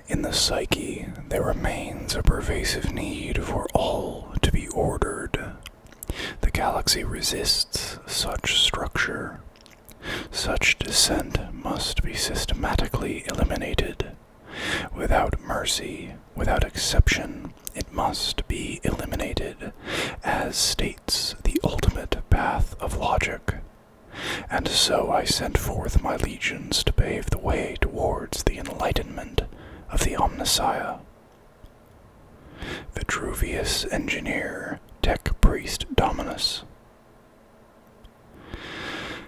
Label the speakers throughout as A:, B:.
A: In the psyche, there remains a pervasive need for all to be ordered. The galaxy resists such structure. Such dissent must be systematically eliminated. Without mercy, without exception, it must be eliminated, as states the ultimate path of logic. And so I sent forth my legions to pave the way towards the enlightenment of the Omnissiah. Vitruvius Engineer, Tech Priest Dominus.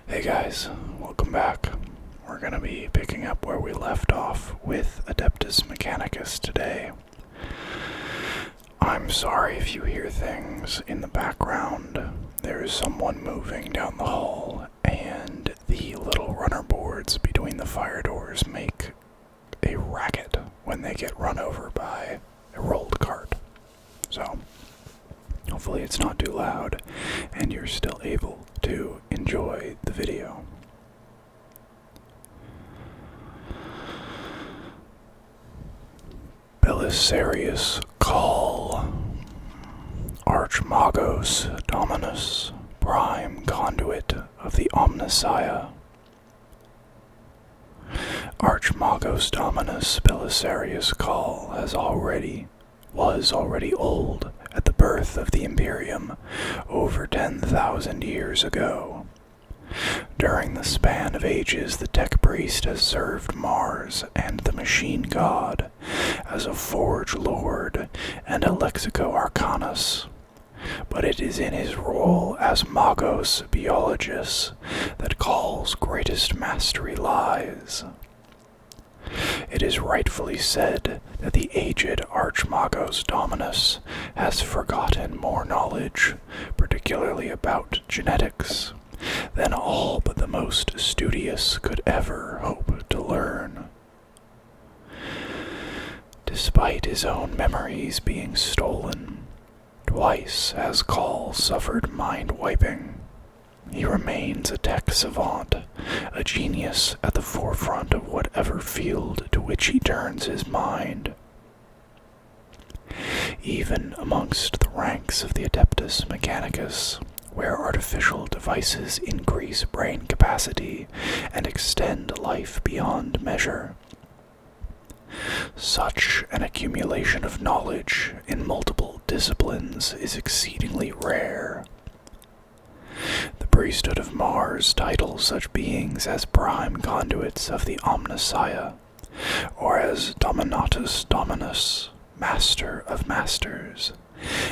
A: Hey guys, welcome back. We're going to be picking up where we left off with Adeptus Mechanicus today. I'm sorry if you hear things in the background. There's someone moving down the hall, and the little runner boards between the fire doors make a racket when they get run over by a rolled cart. So, hopefully it's not too loud, and you're still able to enjoy the video. Belisarius Cawl, Archmagos Dominus, prime conduit of the Omnissiah. Archmagos Dominus Belisarius Cawl was already old at the birth of the Imperium over 10,000 years ago. During the span of ages, the Tech Priest has served Mars and the Machine God as a Forge Lord and a Lexico Arcanus. But it is in his role as Magos Biologus that Call's greatest mastery lies. It is rightfully said that the aged Archmagos Dominus has forgotten more knowledge, particularly about genetics, than all but the most studious could ever hope to learn. Despite his own memories being stolen, twice has Cawl suffered mind-wiping. He remains a tech savant, a genius at the forefront of whatever field to which he turns his mind. Even amongst the ranks of the Adeptus Mechanicus, where artificial devices increase brain capacity and extend life beyond measure, such an accumulation of knowledge in multiple disciplines is exceedingly rare. The priesthood of Mars titles such beings as prime conduits of the Omnissiah, or as Dominatus Dominus, master of masters,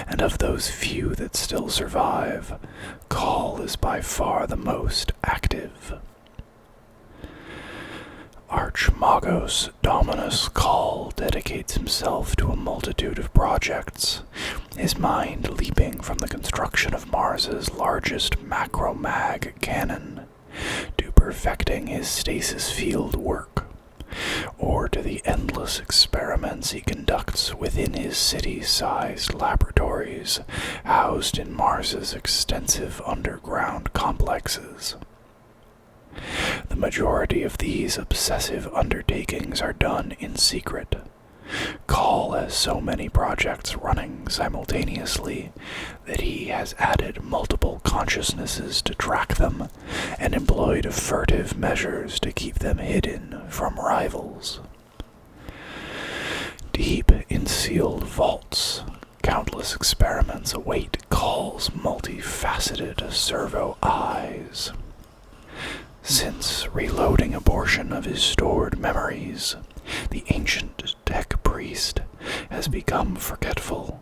A: and of those few that still survive, Cawl is by far the most active. Archmagos Dominus Cawl dedicates himself to a multitude of projects, his mind leaping from the construction of Mars's largest macro-mag cannon to perfecting his stasis field work, or to the endless experiments he conducts within his city-sized laboratories housed in Mars's extensive underground complexes. The majority of these obsessive undertakings are done in secret. Cawl has so many projects running simultaneously that he has added multiple consciousnesses to track them and employed furtive measures to keep them hidden from rivals. Deep in sealed vaults, countless experiments await Call's multifaceted servo eyes. Since reloading a portion of his stored memories, the ancient Tech Priest has become forgetful,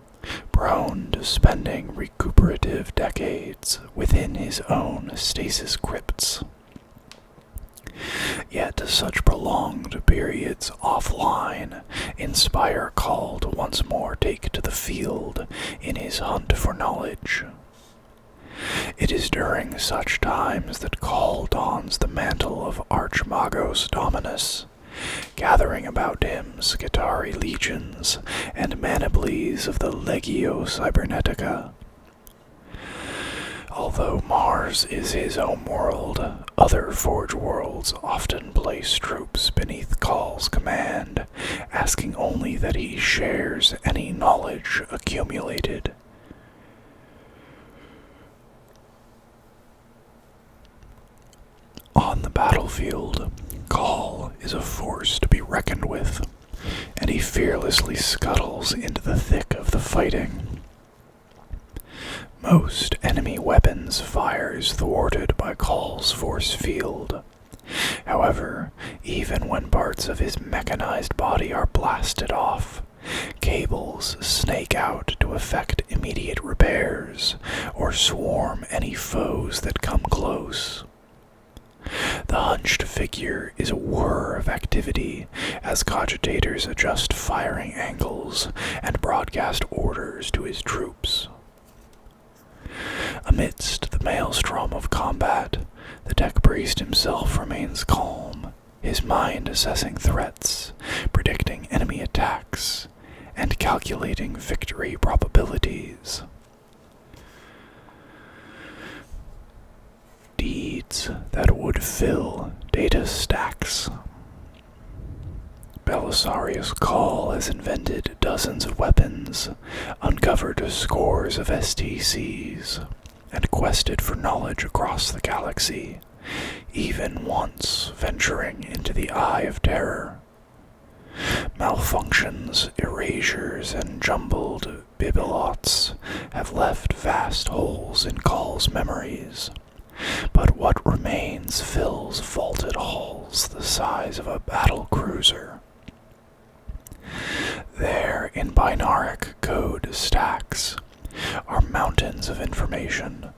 A: prone to spending recuperative decades within his own stasis crypts. Yet such prolonged periods offline inspire Cawl to once more take to the field in his hunt for knowledge. It is during such times that Cawl dons the mantle of Archmagos Dominus, gathering about him Skitarii legions and Maniblees of the Legio Cybernetica. Although Mars is his home world, other Forge worlds often place troops beneath Cawl's command, asking only that he shares any knowledge accumulated. On the battlefield, Cawl is a force to be reckoned with, and he fearlessly scuttles into the thick of the fighting. Most enemy weapons fires thwarted by Cawl's force field. However, even when parts of his mechanized body are blasted off, cables snake out to effect immediate repairs or swarm any foes that come close. The hunched figure is a whir of activity as cogitators adjust firing angles and broadcast orders to his troops. Amidst the maelstrom of combat, the tech priest himself remains calm, his mind assessing threats, predicting enemy attacks, and calculating victory probabilities. Deeds that would fill data stacks. Belisarius Cawl has invented dozens of weapons, uncovered scores of STCs, and quested for knowledge across the galaxy, even once venturing into the Eye of Terror. Malfunctions, erasures, and jumbled bibelots have left vast holes in Cawl's memories, but what remains fills vaulted halls the size of a battle cruiser. There, in binaric code stacks, are mountains of information,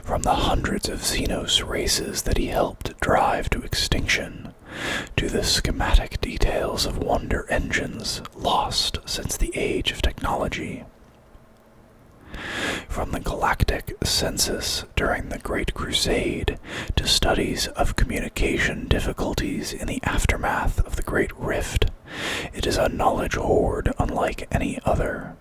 A: from the hundreds of Xenos races that he helped drive to extinction, to the schematic details of wonder engines lost since the age of technology. From the galactic census during the Great Crusade to studies of communication difficulties in the aftermath of the Great Rift, it is a knowledge hoard unlike any other.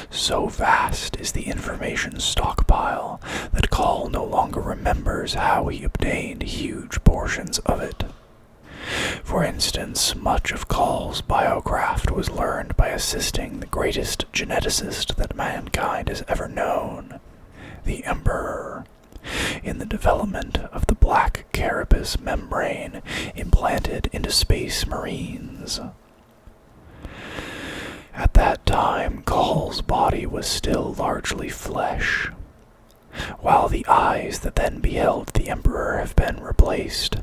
A: So vast is the information stockpile that Cawl no longer remembers how he obtained huge portions of it. For instance, much of Cawl's biocraft was learned by assisting the greatest geneticist that mankind has ever known, the Emperor, in the development of the black carapace membrane implanted into space marines. At that time, Cawl's body was still largely flesh. While the eyes that then beheld the Emperor have been replaced,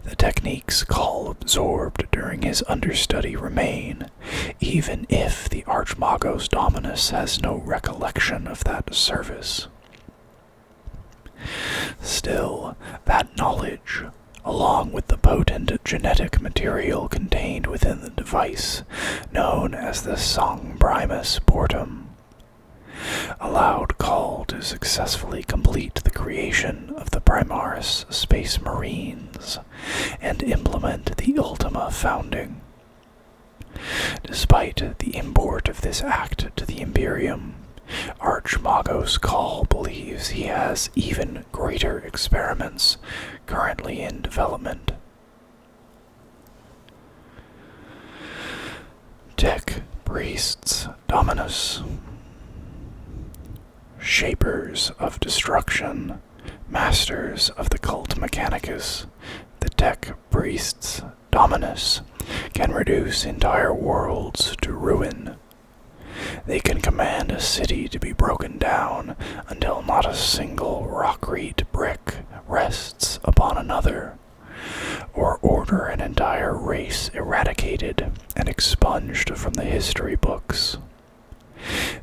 A: the techniques Cawl absorbed during his understudy remain, even if the Archmagos Dominus has no recollection of that service. Still, that knowledge, along with the potent genetic material contained within the device known as the Song Primus Portum, allowed Cawl to successfully complete the creation of the Primaris Space Marines and implement the Ultima founding. Despite the import of this act to the Imperium, Archmagos Cawl believes he has even greater experiments currently in development. Tech Priests Dominus, Shapers of Destruction, Masters of the Cult Mechanicus, the Tech Priests Dominus can reduce entire worlds to ruin. They can command a city to be broken down until not a single rock-reed brick rests upon another, or order an entire race eradicated and expunged from the history books.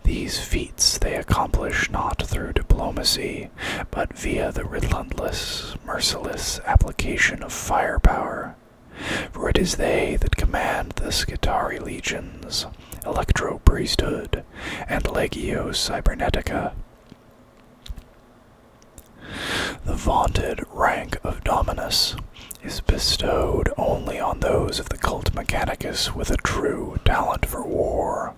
A: These feats they accomplish not through diplomacy, but via the relentless, merciless application of firepower, for it is they that command the Skitari legions, Electro-priesthood, and Legio Cybernetica. The vaunted rank of Dominus is bestowed only on those of the Cult Mechanicus with a true talent for war,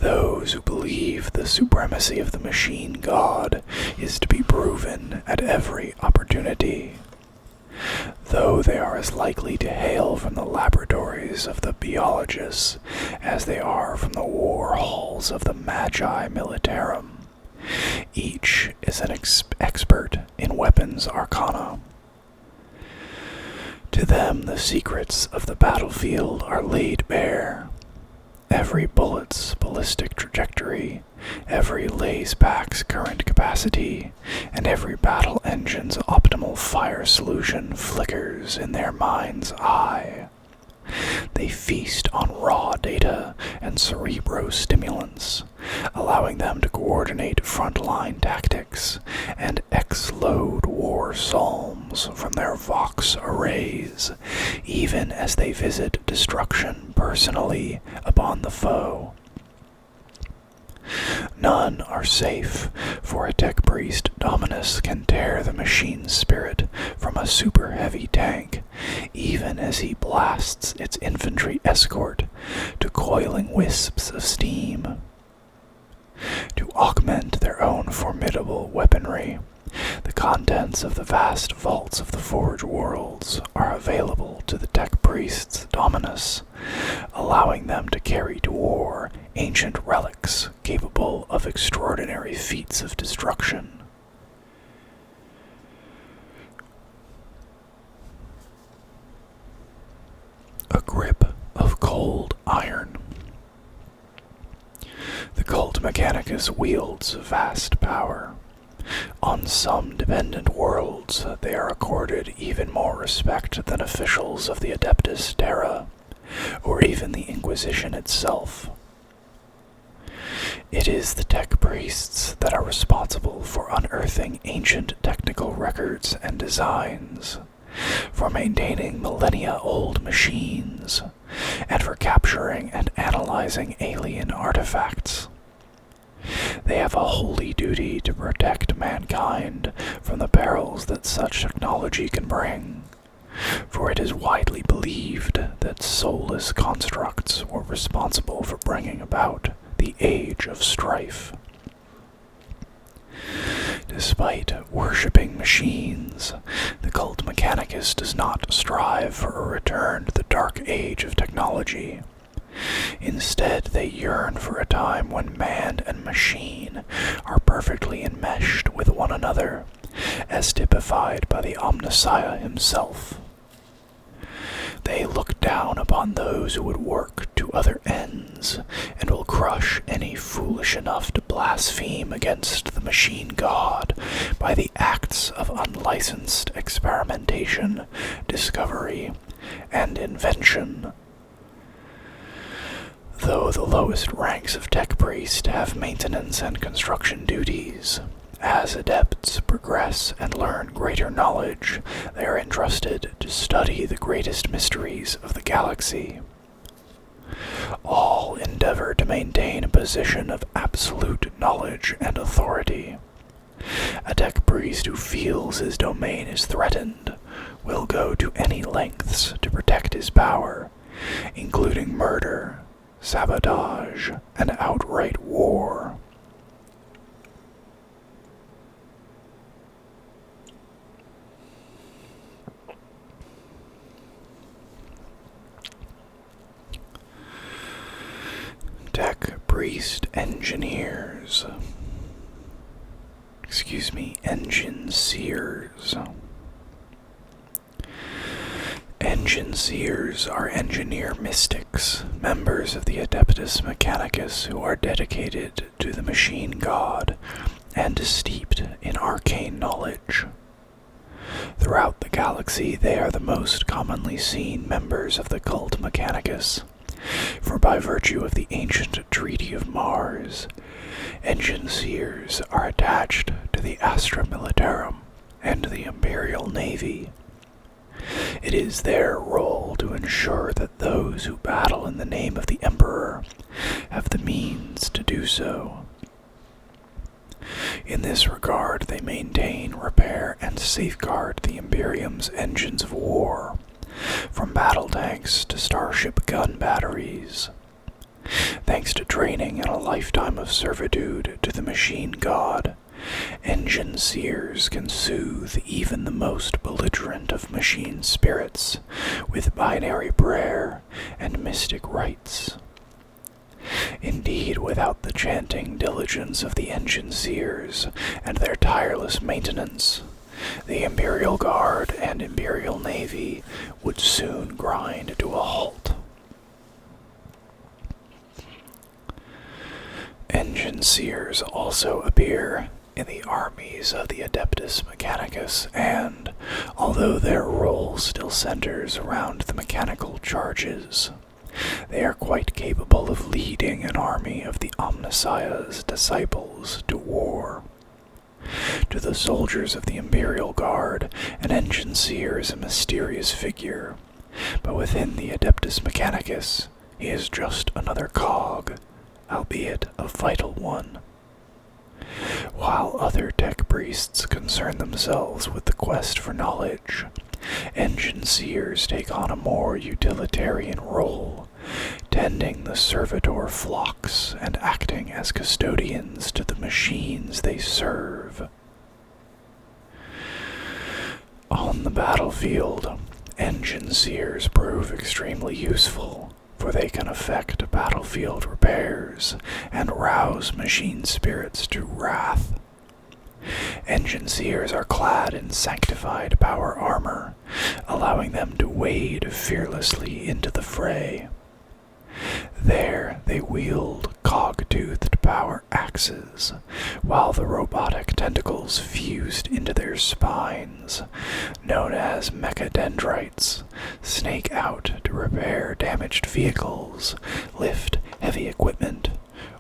A: Those who believe the supremacy of the machine god is to be proven at every opportunity. Though they are as likely to hail from the laboratories of the biologists as they are from the war halls of the Magi Militarum, each is an expert in weapons arcana. To them the secrets of the battlefield are laid bare. Every bullet's ballistic trajectory, every lace pack's current capacity, and every battle engine's optimal fire solution flickers in their mind's eye. They feast on raw data and cerebrostimulants, allowing them to coordinate frontline tactics and exload war psalms from their Vox arrays, even as they visit destruction personally upon the foe. None are safe, for a tech priest Dominus can tear the machine's spirit from a super heavy tank, even as he blasts its infantry escort to coiling wisps of steam. To augment their own formidable weaponry, the contents of the vast vaults of the Forge Worlds are available to the tech priests Dominus, allowing them to carry to war ancient relics capable of extraordinary feats of destruction. A grip of cold iron. The Cult Mechanicus wields vast power. On some dependent worlds, they are accorded even more respect than officials of the Adeptus Terra, or even the Inquisition itself. It is the tech priests that are responsible for unearthing ancient technical records and designs, for maintaining millennia-old machines, and for capturing and analyzing alien artifacts. They have a holy duty to protect mankind from the perils that such technology can bring, for it is widely believed that soulless constructs were responsible for bringing about the Age of Strife. Despite worshipping machines, the Cult Mechanicus does not strive for a return to the dark age of technology. Instead, they yearn for a time when man and machine are perfectly enmeshed with one another, as typified by the Omnissiah himself. They look down upon those who would work to other ends, and will crush any foolish enough to blaspheme against the machine god by the acts of unlicensed experimentation, discovery, and invention. Though the lowest ranks of tech priest have maintenance and construction duties, as adepts progress and learn greater knowledge, they are entrusted to study the greatest mysteries of the galaxy. All endeavor to maintain a position of absolute knowledge and authority. A tech priest who feels his domain is threatened will go to any lengths to protect his power, including murder, sabotage, and outright war. Tech priest engineers. Engine Seers. Engine Seers are engineer mystics, members of the Adeptus Mechanicus who are dedicated to the machine god and steeped in arcane knowledge. Throughout the galaxy, they are the most commonly seen members of the Cult Mechanicus, for by virtue of the ancient Treaty of Mars, Engine Seers are attached to the Astra Militarum and the Imperial Navy. It is their role to ensure that those who battle in the name of the Emperor have the means to do so. In this regard, they maintain, repair, and safeguard the Imperium's engines of war, from battle tanks to starship gun batteries. Thanks to training and a lifetime of servitude to the machine god, engine seers can soothe even the most belligerent of machine spirits with binary prayer and mystic rites. Indeed, without the chanting diligence of the engine seers and their tireless maintenance, the Imperial Guard and Imperial Navy would soon grind to a halt. Engine seers also appear in the armies of the Adeptus Mechanicus, and, although their role still centers around the mechanical charges, they are quite capable of leading an army of the Omnissiah's disciples to war. To the soldiers of the Imperial Guard, an engine seer is a mysterious figure, but within the Adeptus Mechanicus, he is just another cog, albeit a vital one. While other tech priests concern themselves with the quest for knowledge, engine seers take on a more utilitarian role, tending the servitor flocks and acting as custodians to the machines they serve. On the battlefield, engine seers prove extremely useful, for they can effect battlefield repairs and rouse machine spirits to wrath. Engine seers are clad in sanctified power armor, allowing them to wade fearlessly into the fray. There they wield cog-toothed power axes, while the robotic tentacles fused into their spines, known as mechadendrites, snake out to repair damaged vehicles, lift heavy equipment,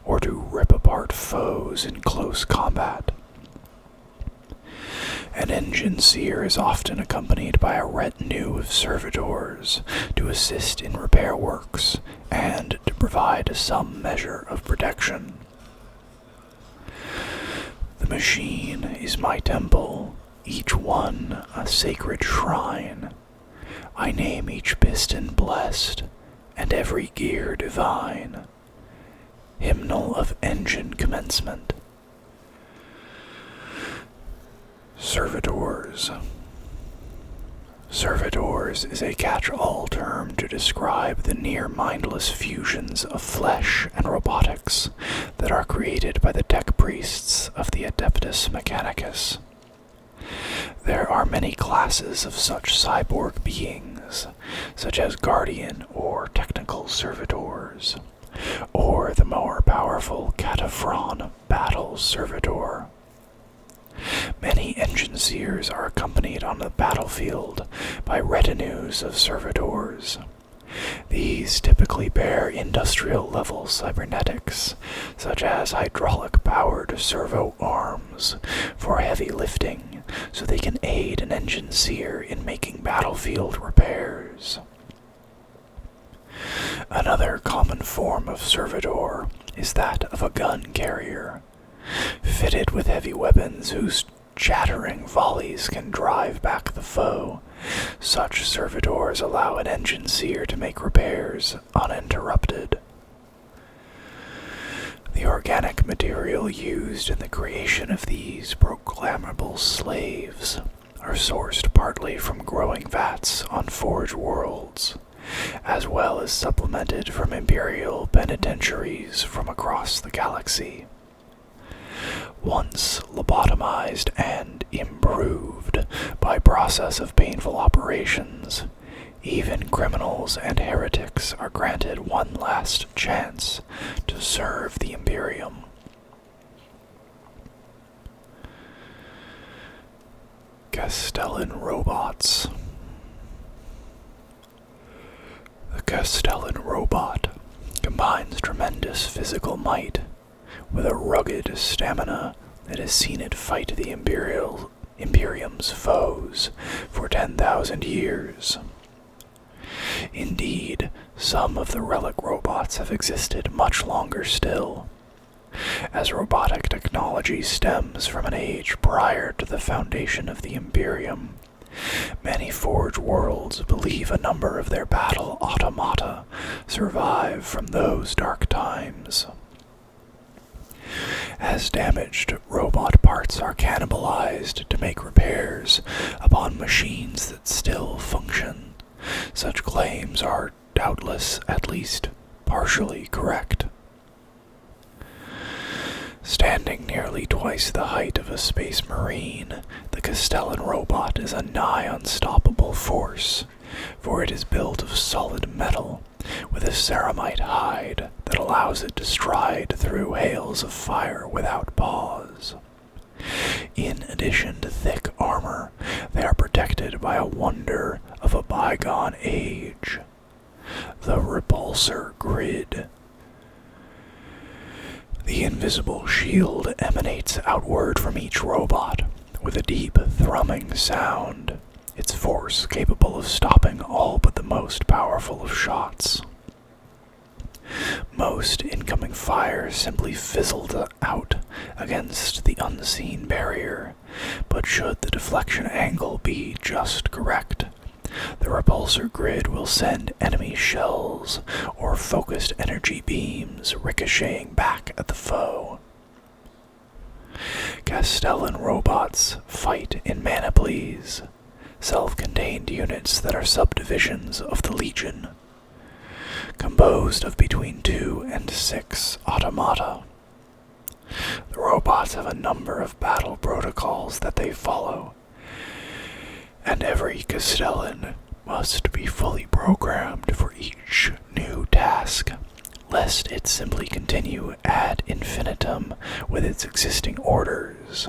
A: or to rip apart foes in close combat. An engine seer is often accompanied by a retinue of servitors to assist in repair works and to provide some measure of protection. The machine is my temple, each one a sacred shrine. I name each piston blessed, and every gear divine. Hymnal of engine commencement. Servitors. Servitors is a catch-all term to describe the near-mindless fusions of flesh and robotics that are created by the tech priests of the Adeptus Mechanicus. There are many classes of such cyborg beings, such as Guardian or Technical Servitors, or the more powerful Cataphren Battle Servitor. Many engine seers are accompanied on the battlefield by retinues of servitors. These typically bear industrial-level cybernetics, such as hydraulic-powered servo arms, for heavy lifting, so they can aid an engine seer in making battlefield repairs. Another common form of servitor is that of a gun carrier, fitted with heavy weapons whose shattering volleys can drive back the foe. Such servitors allow an engine seer to make repairs uninterrupted. The organic material used in the creation of these programmable slaves are sourced partly from growing vats on Forge Worlds, as well as supplemented from Imperial penitentiaries from across the galaxy. Once lobotomized and improved by process of painful operations, even criminals and heretics are granted one last chance to serve the Imperium. Castellan Robots. The Castellan Robot combines tremendous physical might with a rugged stamina that has seen it fight the Imperium's foes for 10,000 years. Indeed, some of the relic robots have existed much longer still, as robotic technology stems from an age prior to the foundation of the Imperium, Many Forge worlds believe a number of their battle automata survive from those dark times. As damaged robot parts are cannibalized to make repairs upon machines that still function, such claims are doubtless at least partially correct. Standing nearly twice the height of a space marine, the Castellan robot is a nigh unstoppable force, for it is built of solid metal with a ceramite hide that allows it to stride through hails of fire without pause. In addition to thick armor, they are protected by a wonder of a bygone age, the repulsor grid. The invisible shield emanates outward from each robot with a deep thrumming sound, its force capable of stopping all but the most powerful of shots. Most incoming fire simply fizzled out against the unseen barrier, but should the deflection angle be just correct, the repulsor grid will send enemy shells or focused energy beams ricocheting back at the foe. Castellan robots fight in manaplies, self-contained units that are subdivisions of the Legion, composed of between 2 and 6 automata. The robots have a number of battle protocols that they follow, and every Castellan must be fully programmed for each new task, lest it simply continue ad infinitum with its existing orders.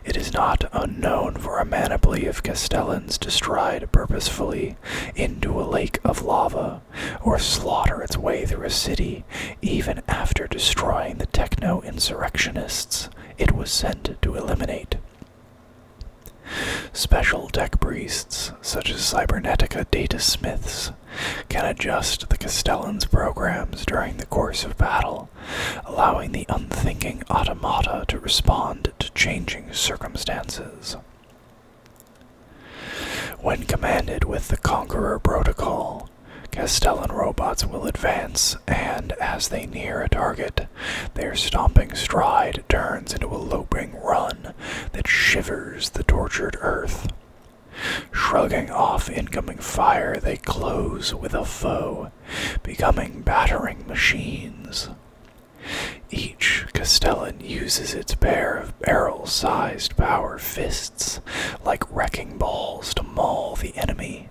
A: It is not unknown for a manaply of Castellans to stride purposefully into a lake of lava, or slaughter its way through a city, even after destroying the techno-insurrectionists it was sent to eliminate. Special tech priests, such as cybernetica Datasmiths, can adjust the Castellan's programs during the course of battle, allowing the unthinking automata to respond to changing circumstances. When commanded with the Conqueror Protocol, Castellan robots will advance, and as they near a target, their stomping stride turns into a loping run that shivers the tortured earth. Shrugging off incoming fire, they close with a foe, becoming battering machines. Each Castellan uses its pair of barrel-sized power fists like wrecking balls to maul the enemy.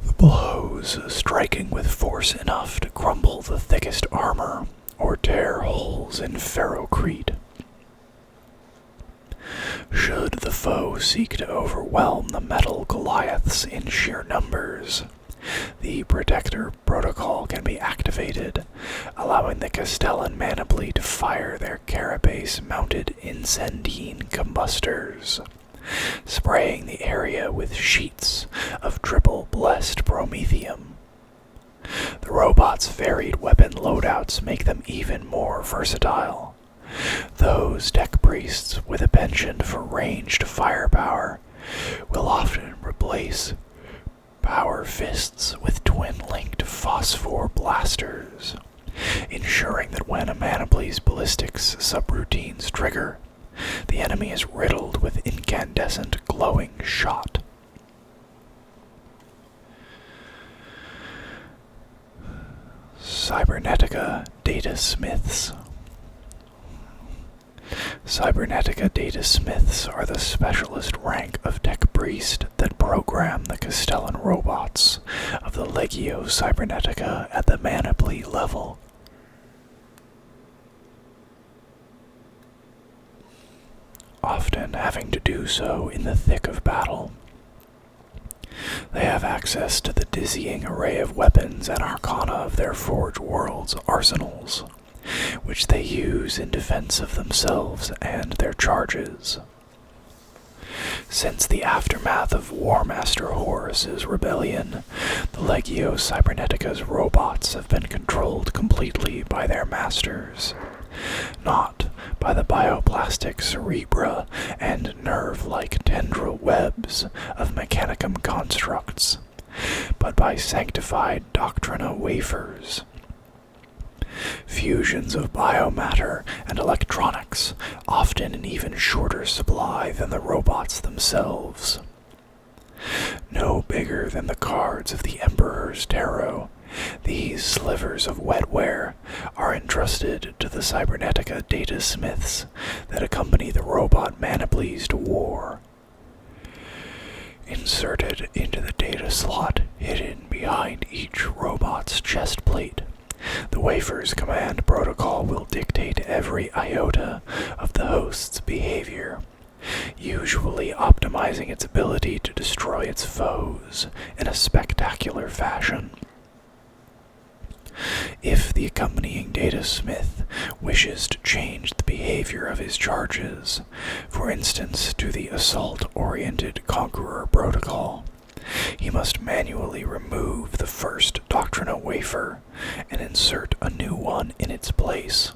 A: The blows striking with force enough to crumble the thickest armor or tear holes in ferrocrete. Should the foe seek to overwhelm the metal Goliaths in sheer numbers, the Protector Protocol can be activated, allowing the Castellan manaply to fire their carapace-mounted Incendine combustors, spraying the area with sheets of triple-blessed promethium. The robot's varied weapon loadouts make them even more versatile. Those tech priests with a penchant for ranged firepower will often replace power fists with twin-linked phosphor blasters, ensuring that when a manaply's ballistics subroutines trigger, the enemy is riddled with incandescent glowing shot. Cybernetica Datasmiths. Cybernetica Datasmiths are the specialist rank of tech priest that program the Castellan robots of the Legio Cybernetica at the manaply level. Often having to do so in the thick of battle. They have access to the dizzying array of weapons and arcana of their Forge World's arsenals, which they use in defense of themselves and their charges. Since the aftermath of War Master Horus's rebellion, the Legio Cybernetica's robots have been controlled completely by their masters, not by the bioplastic cerebra and nerve-like tendril webs of mechanicum constructs, but by sanctified doctrina wafers. Fusions of biomatter and electronics, often in even shorter supply than the robots themselves. No bigger than the cards of the Emperor's Tarot, these slivers of wetware are entrusted to the cybernetica Datasmiths that accompany the robot manaplies to war. Inserted into the data slot hidden behind each robot's chest plate, the wafer's command protocol will dictate every iota of the host's behavior, usually optimizing its ability to destroy its foes in a spectacular fashion. If the accompanying datasmith wishes to change the behavior of his charges, for instance to the assault-oriented Conqueror protocol, he must manually remove the first doctrina wafer and insert a new one in its place.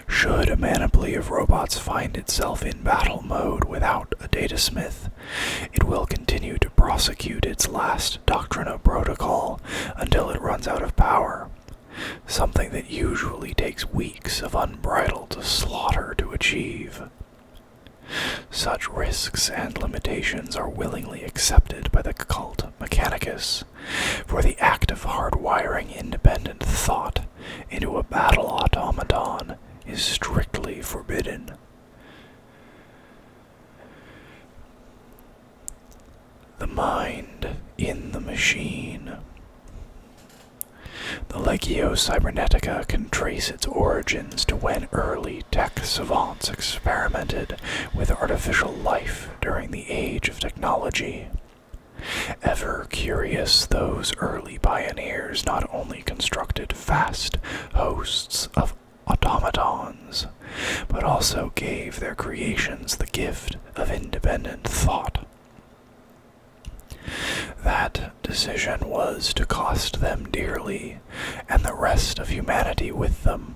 A: Should a panoply of robots find itself in battle mode without a datasmith, it will continue to prosecute its last doctrina protocol until it runs out of power, something that usually takes weeks of unbridled slaughter to achieve. Such risks and limitations are willingly accepted by the cult Mechanicus, for the act of hardwiring independent thought into a battle automaton is strictly forbidden. The mind in the machine. The Legio Cybernetica can trace its origins to when early tech savants experimented with artificial life during the age of technology. Ever curious, those early pioneers not only constructed vast hosts of automatons, but also gave their creations the gift of independent thought. That decision was to cost them dearly, and the rest of humanity with them.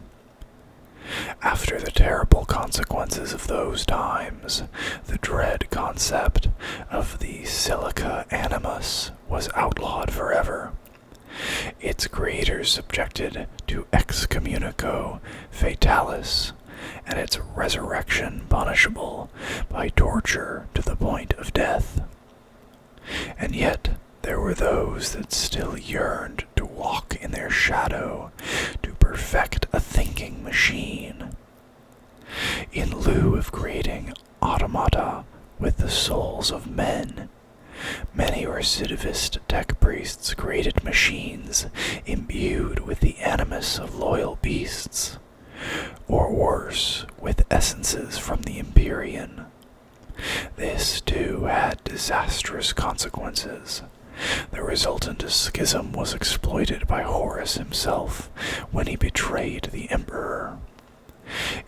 A: After the terrible consequences of those times, the dread concept of the silica animus was outlawed forever, its creators subjected to excommunico fatalis, and its resurrection punishable by torture to the point of death. And yet there were those that still yearned to walk in their shadow, to perfect a thinking machine. In lieu of creating automata with the souls of men, many recidivist tech priests created machines imbued with the animus of loyal beasts, or worse, with essences from the Empyrean. This, too, had disastrous consequences. The resultant schism was exploited by Horus himself when he betrayed the Emperor.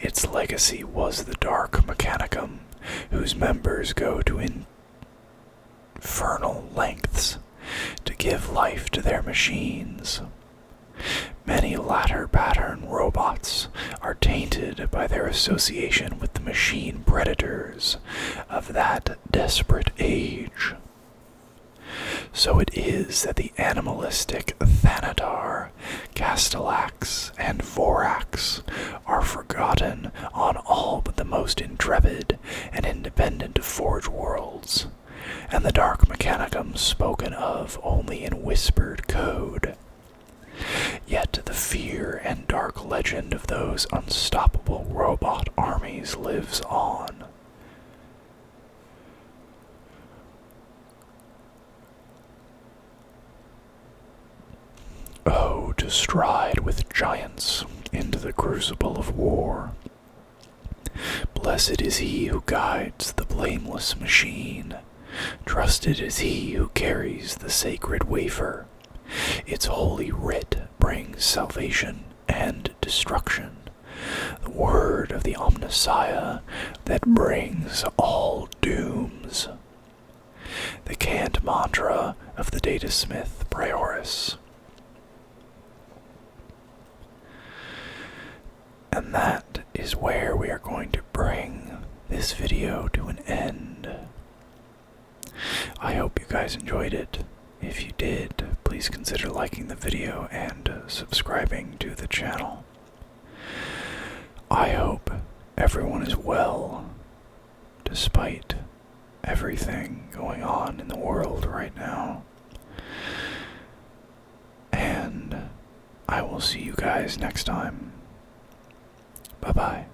A: Its legacy was the Dark Mechanicum, whose members go to infernal lengths to give life to their machines. Many latter-pattern robots are tainted by their association with the machine predators of that desperate age. So it is that the animalistic Thanatar, Castellax, and Vorax are forgotten on all but the most intrepid and independent Forge worlds, and the Dark Mechanicum spoken of only in whispered code. Yet the fear and dark legend of those unstoppable robot armies lives on. Oh, to stride with giants into the crucible of war. Blessed is he who guides the blameless machine. Trusted is he who carries the sacred wafer. Its holy writ brings salvation and destruction, the word of the Omnissiah that brings all dooms. The cant mantra of the Datasmith Prioris. And that is where we are going to bring this video to an end. I hope you guys enjoyed it. If you did, please consider liking the video and subscribing to the channel. I hope everyone is well, despite everything going on in the world right now. And I will see you guys next time. Bye-bye.